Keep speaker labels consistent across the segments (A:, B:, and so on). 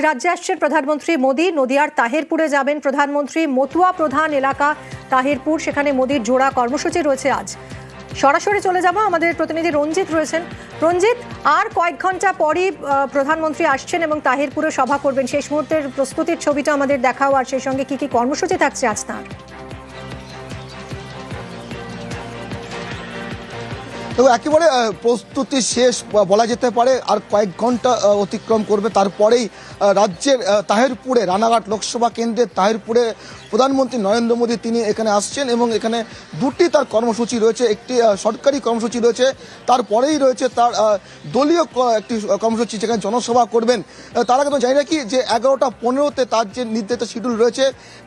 A: রাজ্যে আসছেন প্রধানমন্ত্রী মোদী। নদিয়ার তাহিরপুরে যাবেন প্রধানমন্ত্রী। মতুয়া প্রধান এলাকা তাহিরপুর, সেখানে মোদীর জোড়া কর্মসূচি রয়েছে আজ। সরাসরি চলে যাব, আমাদের প্রতিনিধি রঞ্জিত রয়েছেন। রঞ্জিত, আর কয়েক ঘন্টা পরই প্রধানমন্ত্রী আসছেন এবং তাহিরপুরে সভা করবেন। শেষ মুহূর্তের প্রস্তুতির ছবিটা আমাদের দেখাও, আর সেই সঙ্গে কি কি কর্মসূচি থাকছে আজ তাঁর?
B: তো একেবারে প্রস্তুতি শেষ বলা যেতে পারে। আর কয়েক ঘন্টা অতিক্রম করবে, তারপরেই রাজ্যের তাহিরপুরে, রানাঘাট লোকসভা কেন্দ্রের তাহিরপুরে প্রধানমন্ত্রী নরেন্দ্র মোদী তিনি এখানে আসছেন এবং এখানে দুটি তার কর্মসূচি রয়েছে। একটি সরকারি কর্মসূচি রয়েছে, তারপরেই রয়েছে তার দলীয় একটি কর্মসূচি, যেখানে জনসভা করবেন। তার আগে তো জানি রাখি যে 11টা 15-তে তার যে নির্ধারিত শিডিউল রয়েছে,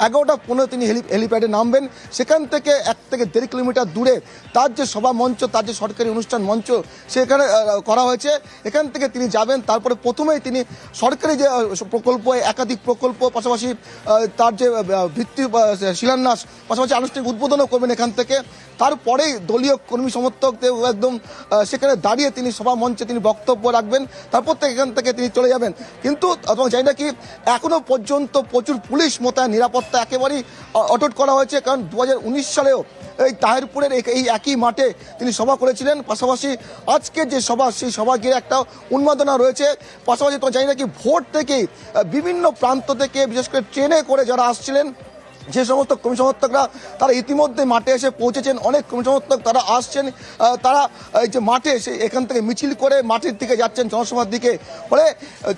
B: 11টা 15 তিনি হেলিপ্যাডে নামবেন। সেখান থেকে 1 থেকে 1.5 কিলোমিটার দূরে তার যে সভা মঞ্চ, তার যে সরকারি অনুষ্ঠান মঞ্চ সেখানে করা হয়েছে, এখান থেকে তিনি যাবেন। তারপরে প্রথমেই তিনি সরকারি যে প্রকল্প, একাধিক প্রকল্প, পাশাপাশি তার যে ভিত্তি শিলান্যাস, পাশাপাশি আনুষ্ঠানিক উদ্বোধনও করবেন এখান থেকে। তারপরেই দলীয় কর্মী সমর্থকদের একদম সেখানে দাঁড়িয়ে তিনি সভা মঞ্চে তিনি বক্তব্য রাখবেন। তারপর থেকে এখান থেকে তিনি চলে যাবেন। কিন্তু জানি না কি এখনো পর্যন্ত প্রচুর পুলিশ মোতায়েন, নিরাপত্তা একেবারেই অটুট করা হয়েছে। কারণ 2019 সালেও এই তাহিরপুরের এই একই মাঠে তিনি সভা করেছিলেন। পাশাপাশি আজকে যে সভা, সেই সভা ঘিরে একটা উন্মাদনা রয়েছে। পাশাপাশি তো জানি না কি ভোট থেকেই বিভিন্ন প্রান্ত থেকে, বিশেষ করে ট্রেনে করে যারা আসছিলেন, যে সমস্ত কর্মী সমর্থকরা তারা ইতিমধ্যে মাঠে এসে পৌঁছেছেন। অনেক কর্মী সমর্থক তারা আসছেন, তারা এই যে মাঠে এসে এখান থেকে মিছিল করে মাঠের দিকে যাচ্ছেন, জনসভার দিকে। ফলে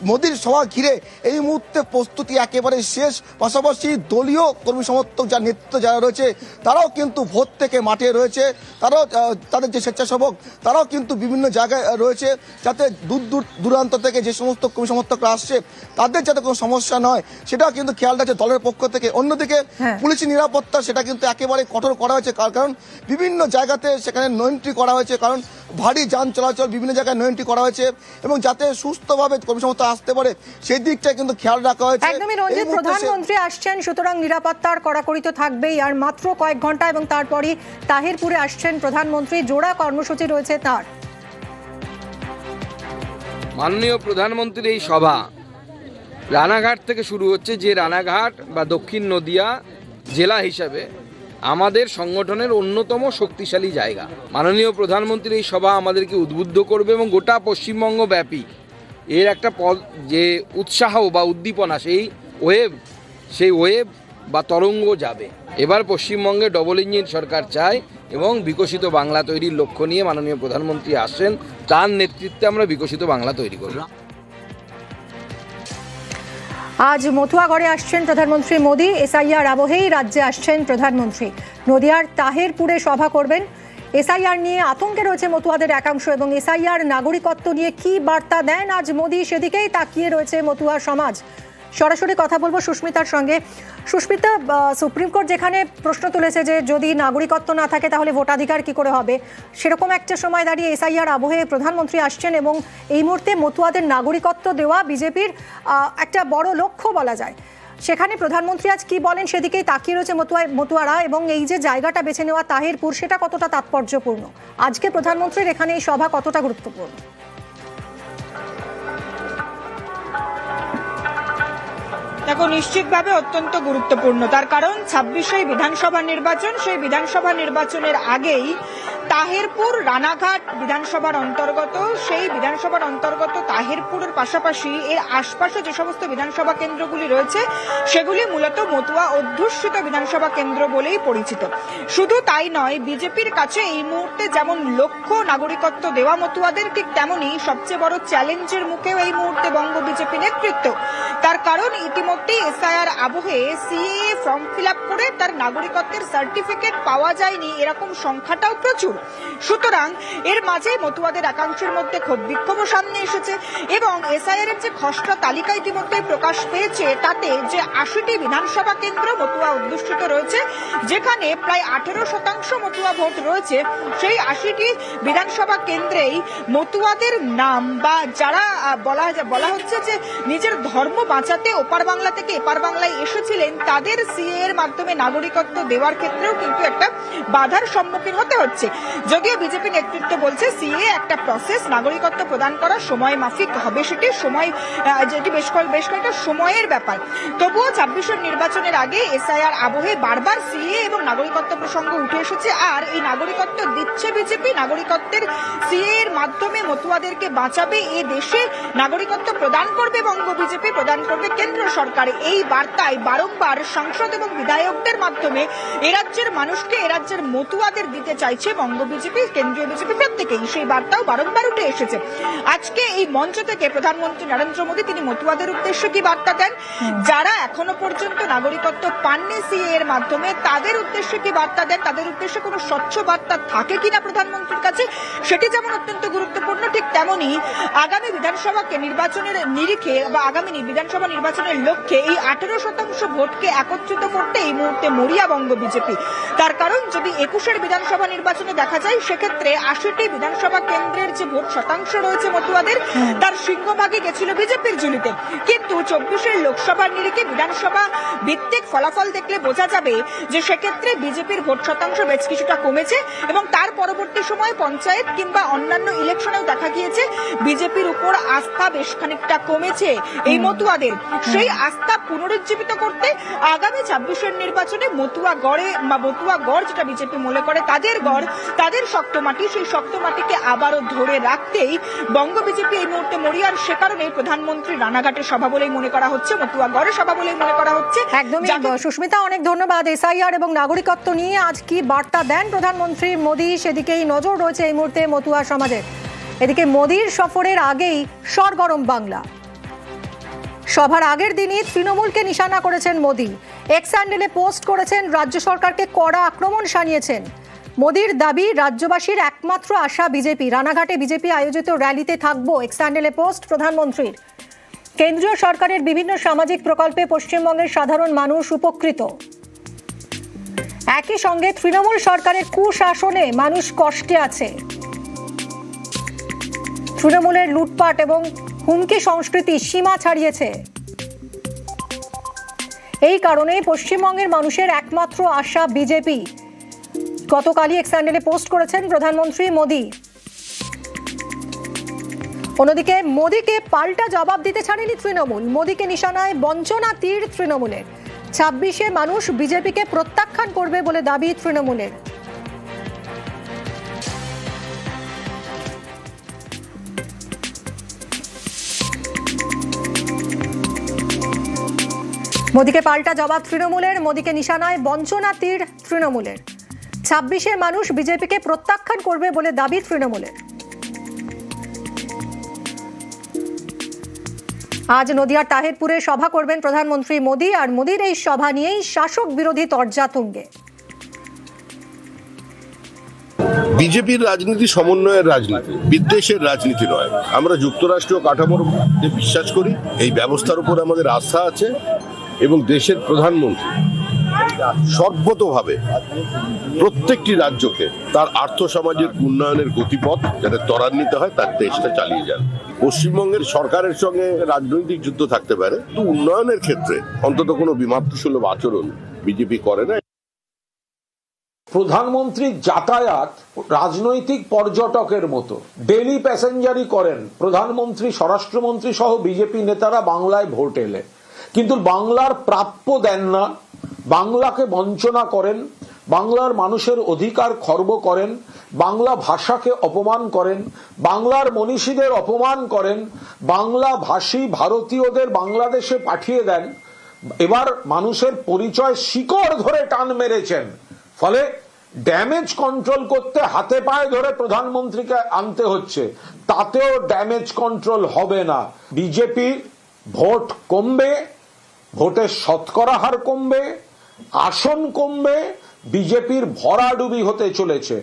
B: মোদীর সভা ঘিরে এই মুহূর্তে প্রস্তুতি একেবারে শেষ। পাশাপাশি দলীয় কর্মী সমর্থক যার নেতৃত্ব যারা রয়েছে, তারাও কিন্তু ভোর থেকে মাঠে রয়েছে। তারাও তাদের যে স্বেচ্ছাসেবক, তারাও কিন্তু বিভিন্ন জায়গায় রয়েছে, যাতে দূরান্ত থেকে যে সমস্ত কর্মী সমর্থকরা আসছে তাদের যাতে কোনো সমস্যা নয়, সেটাও কিন্তু খেয়াল রাখছে দলের পক্ষ থেকে। অন্যদিকে পুলিশি নিরাপত্তা সেটা কিন্তু একেবারে কঠোর করা হয়েছে, কারণ বিভিন্ন জায়গাতে সেখানে নো এন্ট্রি করা হয়েছে। কারণ ভারী যান চলাচল বিভিন্ন জায়গায় নো এন্ট্রি করা হয়েছে, এবং যাতে সুস্থভাবে কর্মী সমর্থক আসতে পারে সেই দিকটা কিন্তু খেয়াল রাখা হয়েছে।
A: একদমই রঞ্জিত, প্রধানমন্ত্রী আসছেন, সুতরাং নিরাপত্তার কড়াকড়ি তো থাকবেই। আর মাত্র কয়েক ঘন্টা এবং তারপরই তাহিরপুরে আসছেন প্রধানমন্ত্রী, জোড়া কর্মসূচি রয়েছে তার।
C: মাননীয় প্রধানমন্ত্রীর এই সভা রানাঘাট থেকে শুরু হচ্ছে, যে রানাঘাট বা দক্ষিণ নদিয়া জেলা হিসাবে আমাদের সংগঠনের অন্যতম শক্তিশালী জায়গা। মাননীয় প্রধানমন্ত্রীর এই সভা আমাদেরকে উদ্বুদ্ধ করবে এবং গোটা পশ্চিমবঙ্গ ব্যাপী এর একটা যে উৎসাহ বা উদ্দীপনা, সেই ওয়েভ বা তরঙ্গ যাবে। এবার পশ্চিমবঙ্গে ডবল ইঞ্জিন সরকার চায় এবং বিকশিত বাংলা তৈরির লক্ষ্য নিয়ে মাননীয় প্রধানমন্ত্রী আসছেন। তার নেতৃত্বে আমরা বিকশিত বাংলা তৈরি করব।
A: আজ মতুয়াগড়ে আসছেন প্রধানমন্ত্রী মোদী। এসআইআর আবহেই রাজ্যে আসছেন প্রধানমন্ত্রী। নদিয়ার তাহিরপুরে সভা করবেন। এসআইআর নিয়ে আতঙ্কে রয়েছে মতুয়াদের একাংশ, এবং এসআইআর নাগরিকত্ব নিয়ে কি বার্তা দেন আজ মোদী, সেদিকেই তাকিয়ে রয়েছে মতুয়া সমাজ। সরাসরি কথা বলবো সুস্মিতার সঙ্গে। সুস্মিতা, সুপ্রিম কোর্ট যেখানে প্রশ্ন তুলেছে যে যদি নাগরিকত্ব না থাকে তাহলে ভোটাধিকার কি করে হবে, সেরকম একটা সময় দাঁড়িয়ে এসআইআর আবহে প্রধানমন্ত্রী আসছেন, এবং এই মুহূর্তে মতুয়াদের নাগরিকত্ব দেওয়া বিজেপির একটা বড় লক্ষ্য বলা যায়। সেখানে প্রধানমন্ত্রী আজ কি বলেন সেদিকেই তাকিয়ে রয়েছে মতুয়ারা, এবং এই যে জায়গাটা বেছে নেওয়া তাহিরপুর, সেটা কতটা তাৎপর্যপূর্ণ, আজকে প্রধানমন্ত্রীর এখানে এই সভা কতটা গুরুত্বপূর্ণ?
D: দেখো, নিশ্চিতভাবে অত্যন্ত গুরুত্বপূর্ণ। তার কারণ 26 বিধানসভা নির্বাচন, সেই বিধানসভা নির্বাচনের আগেই তাহিরপুর রানাঘাট বিধানসভার অন্তর্গত, সেই বিধানসভার অন্তর্গত তাহিরপুরের পাশাপাশি এর আশপাশে যে সমস্ত বিধানসভা কেন্দ্রগুলি রয়েছে সেগুলি মূলত মতুয়া অধ্যুষিত বিধানসভা কেন্দ্র বলেই পরিচিত। শুধু তাই নয়, বিজেপির কাছে এই মুহূর্তে যেমন লক্ষ্য নাগরিকত্ব দেওয়া মতুয়াদের, ঠিক তেমনি সবচেয়ে বড় চ্যালেঞ্জের মুখেও এই মুহূর্তে বঙ্গ বিজেপি নেতৃত্ব। তার কারণ ইতিমধ্যেই এসআইআর আবহে সিএএ ফর্ম ফিল আপ করে তার নাগরিকত্বের সার্টিফিকেট পাওয়া যায়নি, এরকম সংখ্যাটাও প্রচুর। সুতরাং এর মাঝে মতুয়াদের একাংশের মধ্যে ক্ষোভ বিক্ষোভও সামনে এসেছে, এবং এসআইআর এর যে খসড়া তালিকা ইতিমধ্যে প্রকাশ পেয়েছে তাতে যে 80টি বিধানসভা কেন্দ্র মতুয়া অধ্যুষিত রয়েছে, যেখানে প্রায় 18% মতুয়া ভোট রয়েছে, সেই 80টি বিধানসভা কেন্দ্রেই মতুয়াদের নাম বা যারা বলা হচ্ছে যে নিজের ধর্ম বাঁচাতে ওপার বাংলা থেকে এপার বাংলায় এসেছিলেন তাদের সিএ এর মাধ্যমে নাগরিকত্ব দেওয়ার ক্ষেত্রেও কিন্তু একটা বাধার সম্মুখীন হতে হচ্ছে। যদিও বিজেপি নেতৃত্ব বলছে সিএ একটা প্রসেস, নাগরিকত্ব প্রদান করা সময় মাফিক হবে, সেটি সময় যেটি বেশ কয়েকটা সময়ের ব্যাপার। তবুও 26-এর নির্বাচনের আগে এসআইআর আবহে বারবার সিএ এবং নাগরিকত্ব প্রসঙ্গ উঠে এসেছে। আর এই নাগরিকত্ব দিচ্ছে বিজেপি, নাগরিকত্বের সিএ এর মাধ্যমে মতুয়াদেরকে বাঁচাবে, এ দেশে নাগরিকত্ব প্রদান করবে বঙ্গ বিজেপি, প্রদান করবে কেন্দ্র সরকার। এই বার্তায় বারংবার সাংসদ এবং বিধায়কদের মাধ্যমে এ রাজ্যের মানুষকে, এ রাজ্যের মতুয়াদের দিতে চাইছে বঙ্গ বিজেপি, কেন্দ্রীয় বিজেপি প্রত্যেকেই। সেই বার্তাও বারংবার উঠে এসেছে। আজকে এই মঞ্চ থেকে প্রধানমন্ত্রী নরেন্দ্র মোদী তিনি মতুয়াদের উদ্দেশ্যে কি বার্তা দেন, যারা এখনো পর্যন্ত নাগরিকত্ব পাননি সিএ এর মাধ্যমে তাদের উদ্দেশ্যে কি বার্তা দেন, তাদের উদ্দেশ্যে কোনো স্বচ্ছ বার্তা থাকে কিনা প্রধানমন্ত্রীর কাছে, সেটি যেমন অত্যন্ত গুরুত্বপূর্ণ, ঠিক তেমনি আগামী বিধানসভাকে নির্বাচনের নিরিখে বা আগামী বিধানসভা নির্বাচনের লক্ষ্যে এই 18% ভোটকে একত্রিত করতে এই মুহূর্তে মরিয়া বঙ্গ বিজেপি। তার কারণ যদি 21-এর বিধানসভা নির্বাচনে দেখা যায় সেক্ষেত্রে 80টি বিধানসভা কেন্দ্রের যে ভোট শতাংশ রয়েছে মতুয়াদের, তার সিংহভাগই গেছিল বিজেপির ঝুলিতে। কিন্তু 24-এর লোকসভার নিরিখে বিধানসভা ভিত্তিক ফলাফল দেখলে বোঝা যাবে যে সেক্ষেত্রে বিজেপির ভোট শতাংশ বেশ কিছুটা কমেছে এবং তার পরবর্তী সময়ে পঞ্চায়েত কিংবা অন্যান্য ইলেকশনেও দেখা গিয়েছে বিজেপির উপর আস্থা বেশ খানিকটা কমেছে এই মতুয়াদের। সেই আস্থা পুনরুজ্জীবিত করতে আগামী 26-এর নির্বাচনে মতুয়া গড় যেটা বিজেপি মনে করে তাদের গড়, তাদের শক্ত মাটি, সেই শক্ত মাটিকে আবারও ধরে রাখতেই বঙ্গ বিজেপি এই মুহূর্তে মরিয়ার। সে কারণে প্রধানমন্ত্রী রানাঘাটের সভা বলেই মনে করা হচ্ছে, মতুয়া গড়ের সভা বলেই মনে করা হচ্ছে।
A: একদমই সুস্মিতা, অনেক ধন্যবাদ। এসআইআর এবং নাগরিকত্ব নিয়ে আজ কি বার্তা দেন প্রধানমন্ত্রী মোদী, সেদিকেই নজর রয়েছে এই মুহূর্তে মতুয়া সমাজের। এদিকে মোদীর সফরের আগেই সরগরম বাংলা। সভার আগের দিনই তৃণমূলকে নিশানা করেছেন মোদী, এক্স হ্যান্ডেলে পোস্ট করেছেন, রাজ্য সরকারকে কড়া আক্রমণ শানিয়েছেন। মোদীর দাবি রাজ্যবাসীর একমাত্র আশা বিজেপি। রানাঘাটে বিজেপি আয়োজিত র্যালিতে থাকবো, এক্স হ্যান্ডেলে পোস্ট প্রধানমন্ত্রীর। কেন্দ্রীয় সরকারের বিভিন্ন সামাজিক প্রকল্পে পশ্চিমবঙ্গের সাধারণ মানুষ উপকৃত। একই সঙ্গে তৃণমূল সরকারের কুশাসনে মানুষ কষ্টে আছে। তৃণমূলের লুটপাট এবং হুমকি সংস্কৃতি সীমা ছাড়িয়েছে। এই কারণে পশ্চিমবঙ্গের মানুষের একমাত্র আশা বিজেপি। গতকালই এক্স হ্যান্ডেলে পোস্ট করেছেন প্রধানমন্ত্রী মোদী। অন্যদিকে মোদীকে পাল্টা জবাব দিতে ছাড়েনি তৃণমূল। মোদীকে নিশানায় বঞ্চনা তীর তৃণমূলের। 26-এ মানুষ বিজেপিকে প্রত্যাখ্যান করবে বলে দাবি তৃণমূলের। মোদীকে পাল্টা জবাব তৃণমূলের। মোদীকে নিশানায় বঞ্চনা তীর তৃণমূলের। 26-এর মানুষ বিজেপিকে প্রত্যাখ্যান করবে বলে দাবি তৃণমূলের। আজ নদিয়ার তাহেরপুরে সভা করবেন প্রধানমন্ত্রী মোদী, আর মোদীর এই সভা নিয়েই শাসক বিরোধী তরজা তুঙ্গে।
E: বিজেপির রাজনীতি সমন্বয়ের রাজনীতি, বিদ্বেষের রাজনীতি নয়। আমরা যুক্তরাষ্ট্রীয় কাঠামোর মধ্যে বিশ্বাস করি, এই ব্যবস্থার উপর আমাদের আস্থা আছে এবং দেশের প্রধানমন্ত্রী সর্বতোভাবে প্রত্যেকটি রাজ্যকে তার আর্থসামাজিক উন্নয়নের গতিপথ যাতে ত্বরান্বিত হয় তার চেষ্টা চালিয়ে যান। পশ্চিমবঙ্গের সরকারের সঙ্গে রাজনৈতিক যুদ্ধ থাকতে পারে, কিন্তু উন্নয়নের ক্ষেত্রে অন্তত কোনো বিমাতৃসুলভ আচরণ বিজেপি করে না।
F: প্রধানমন্ত্রীর যাতায়াত রাজনৈতিক পর্যটকের মতো, ডেলি প্যাসেঞ্জারই করেন প্রধানমন্ত্রী, স্বরাষ্ট্রমন্ত্রী সহ বিজেপি নেতারা বাংলায় ভোট এলে, কিন্তু বাংলার প্রাপ্য দেন না, বাংলাকে বঞ্চনা করেন, বাংলার মানুষের অধিকার খর্ব করেন, বাংলা ভাষাকে অপমান করেন, বাংলার মনীষীদের অপমান করেন, বাংলা ভাষী ভারতীয়দের বাংলাদেশে পাঠিয়ে দেন। এবার মানুষের পরিচয় শিকড় ধরে টান মেরেছেন। ফলে ড্যামেজ কন্ট্রোল করতে হাতে পায়ে ধরে প্রধানমন্ত্রীকে আনতে হচ্ছে, তাতেও ড্যামেজ কন্ট্রোল হবে না। বিজেপি ভোট কমবে, ভোটের শতকরা হার কমবে, আসন কমবে, বিজেপির ভরাডুবি হতে চলেছে।